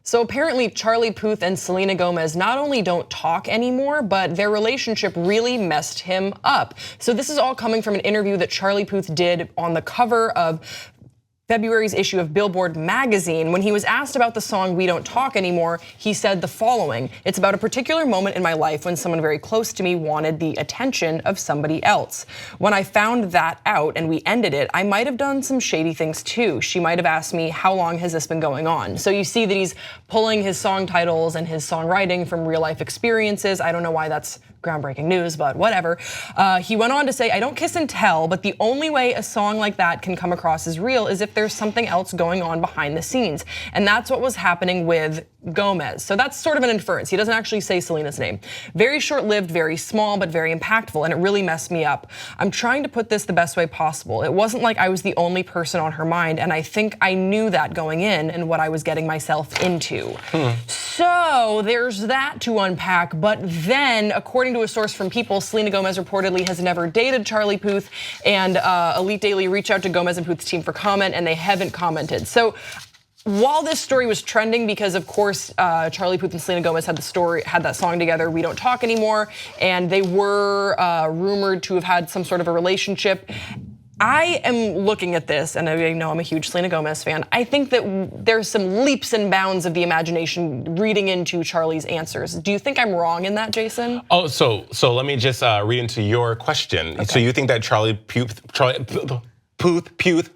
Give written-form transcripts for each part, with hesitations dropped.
So apparently Charlie Puth and Selena Gomez not only don't talk anymore, but their relationship really messed him up. So this is all coming from an interview that Charlie Puth did on the cover of February's issue of Billboard magazine. When he was asked about the song We Don't Talk Anymore, he said the following: "It's about a particular moment in my life when someone very close to me wanted the attention of somebody else. When I found that out and we ended it, I might have done some shady things too. She might have asked me, how long has this been going on?" So you see that he's pulling his song titles and his songwriting from real life experiences. I don't know why that's groundbreaking news, but whatever. He went on to say, "I don't kiss and tell, but the only way a song like that can come across as real is if there's something else going on behind the scenes." And that's what was happening with Gomez. So that's sort of an inference. He doesn't actually say Selena's name. "Very short-lived, very small, but very impactful, and it really messed me up. I'm trying to put this the best way possible. It wasn't like I was the only person on her mind, and I think I knew that going in and what I was getting myself into." So there's that to unpack, but then according to a source from People, Selena Gomez reportedly has never dated Charlie Puth, and Elite Daily reached out to Gomez and Puth's team for comment, and they haven't commented. So while this story was trending, because of course Charlie Puth and Selena Gomez had that song together, We Don't Talk Anymore, and they were rumored to have had some sort of a relationship. I am looking at this, and I know I'm a huge Selena Gomez fan. I think that there's some leaps and bounds of the imagination reading into Charlie's answers. Do you think I'm wrong in that, Jason? Oh, so let me just read into your question. Okay. So you think that Charlie Puth,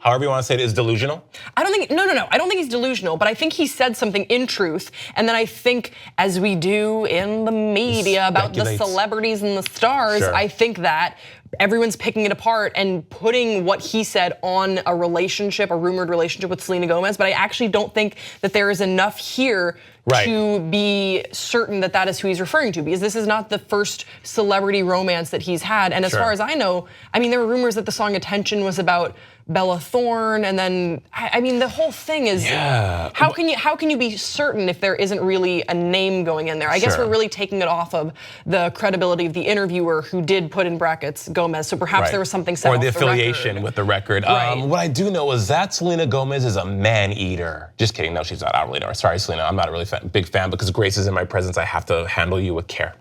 however you want to say it, is delusional? I don't think, no. I don't think he's delusional, but I think he said something in truth. And then I think, as we do in the media about the celebrities and the stars, I think that everyone's picking it apart and putting what he said on a relationship, a rumored relationship with Selena Gomez. But I actually don't think that there is enough here to be certain that that is who he's referring to, because this is not the first celebrity romance that he's had. And as far as I know, I mean, there were rumors that the song Attention was about Bella Thorne, and then I mean the whole thing is how can you be certain if there isn't really a name going in there? I guess we're really taking it off of the credibility of the interviewer, who did put in brackets Gomez, so perhaps there was something said or the affiliation with the record. What I do know is that Selena Gomez is a man eater. Just kidding, no, she's not. I don't really know her. Sorry, Selena, I'm not a really big fan, because Grace is in my presence. I have to handle you with care.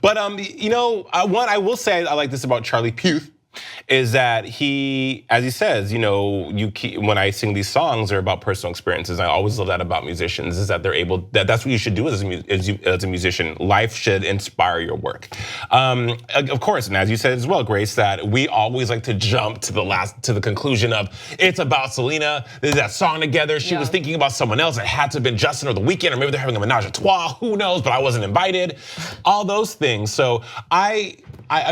But you know, what I will say I like this about Charlie Puth is that he, as he says, you know, when I sing these songs, they're about personal experiences. I always love that about musicians, is that they're able, that's what you should do as a musician. Life should inspire your work. Of course, and as you said as well, Grace, that we always like to jump to the conclusion of it's about Selena. There's that song together. She was thinking about someone else. It had to have been Justin or The Weeknd, or maybe they're having a menage a trois. Who knows? But I wasn't invited. All those things. So I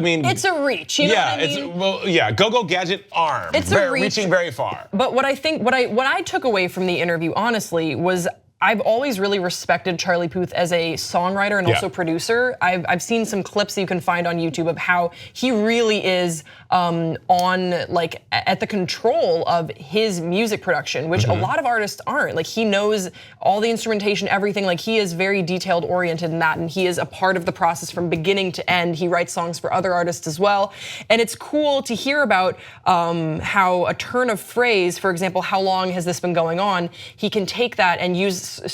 mean, it's a reach. You know what I mean? Well, go gadget arm. It's a reach, reaching very far. But what I took away from the interview, honestly, was I've always really respected Charlie Puth as a songwriter and also producer. I've seen some clips that you can find on YouTube of how he really is at the control of his music production, which a lot of artists aren't. Like, he knows all the instrumentation, everything. Like, he is very detailed oriented in that, and he is a part of the process from beginning to end. He writes songs for other artists as well. And it's cool to hear about how a turn of phrase, for example, how long has this been going on? He can take that and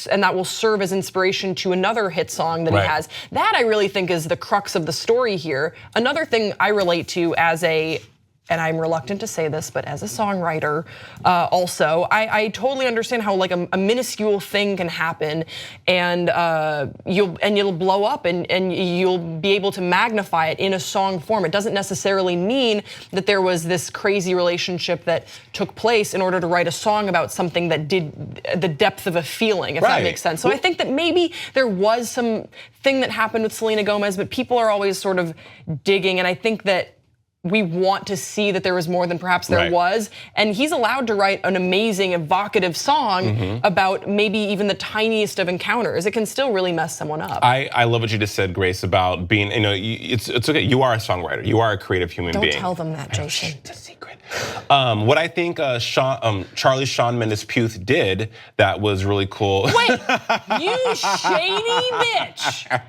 and that will serve as inspiration to another hit song that he has. That I really think is the crux of the story here. Another thing I relate to as and I'm reluctant to say this, but as a songwriter also, I totally understand how like a minuscule thing can happen, and you'll blow up and you'll be able to magnify it in a song form. It doesn't necessarily mean that there was this crazy relationship that took place in order to write a song about something that did the depth of a feeling, if that makes sense. So I think that maybe there was some thing that happened with Selena Gomez, but people are always sort of digging, and I think that we want to see that there was more than perhaps there was. And he's allowed to write an amazing, evocative song about maybe even the tiniest of encounters. It can still really mess someone up. I love what you just said, Grace, about being, you know, it's okay. You are a songwriter. You are a creative human being. Don't tell them that, Jason. It's a secret. What I think Charlie Shawn Mendes Puth did that was really cool. Wait, you shady bitch.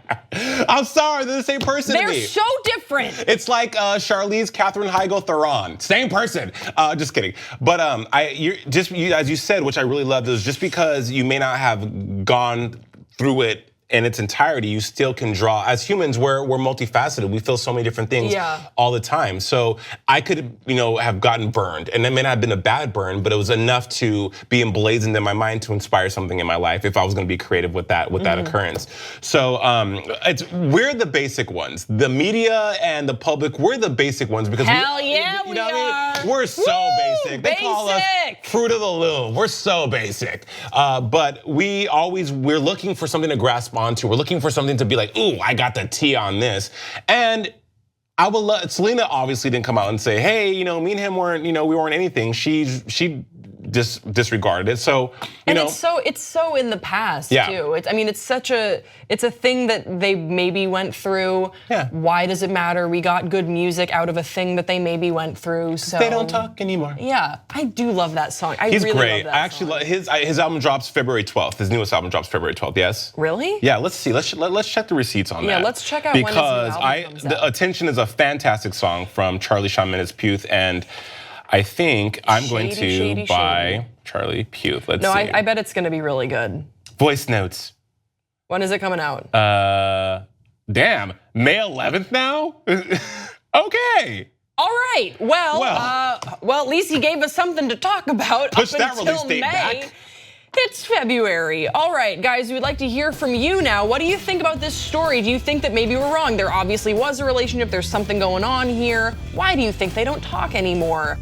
I'm sorry, they're the same person to They're me. so different. It's like Charlize Katherine Heigl Theron, same person. Just kidding. But as you said, which I really loved, is just because you may not have gone through it in its entirety, you still can draw. As humans, we're multifaceted. We feel so many different things all the time. So I could, have gotten burned, and it may not have been a bad burn, but it was enough to be emblazoned in my mind to inspire something in my life if I was going to be creative with that occurrence. So we're the basic ones. The media and the public, we're the basic ones because Hell yeah, we are. We're so basic. They call us Fruit of the Loom. We're so basic. But we're looking for something to grasp onto. We're looking for something to be like, ooh, I got the tea on this. And I would love, Selena obviously didn't come out and say, hey, me and him weren't, we weren't anything. She disregarded it. So, it's so in the past too. It's a thing that they maybe went through. Yeah. Why does it matter? We got good music out of a thing that they maybe went through. So they don't talk anymore. Yeah, I do love that song. He's really great. love that I actually love his album drops February 12th. His newest album drops February 12th. Yes. Really? Yeah. Let's see. Let's check the receipts on that. Yeah. Let's check out when his new album comes out. The Attention is a fantastic song from Charlie Puth, and I think I'm going to buy Charlie Puth. Let's see. I bet it's going to be really good. Voice notes. When is it coming out? Damn, May 11th now? Okay. All right. Well, at least he gave us something to talk about. Push up that until release date May. back. It's February. All right, guys, we'd like to hear from you now. What do you think about this story? Do you think that maybe we're wrong? There obviously was a relationship. There's something going on here. Why do you think they don't talk anymore?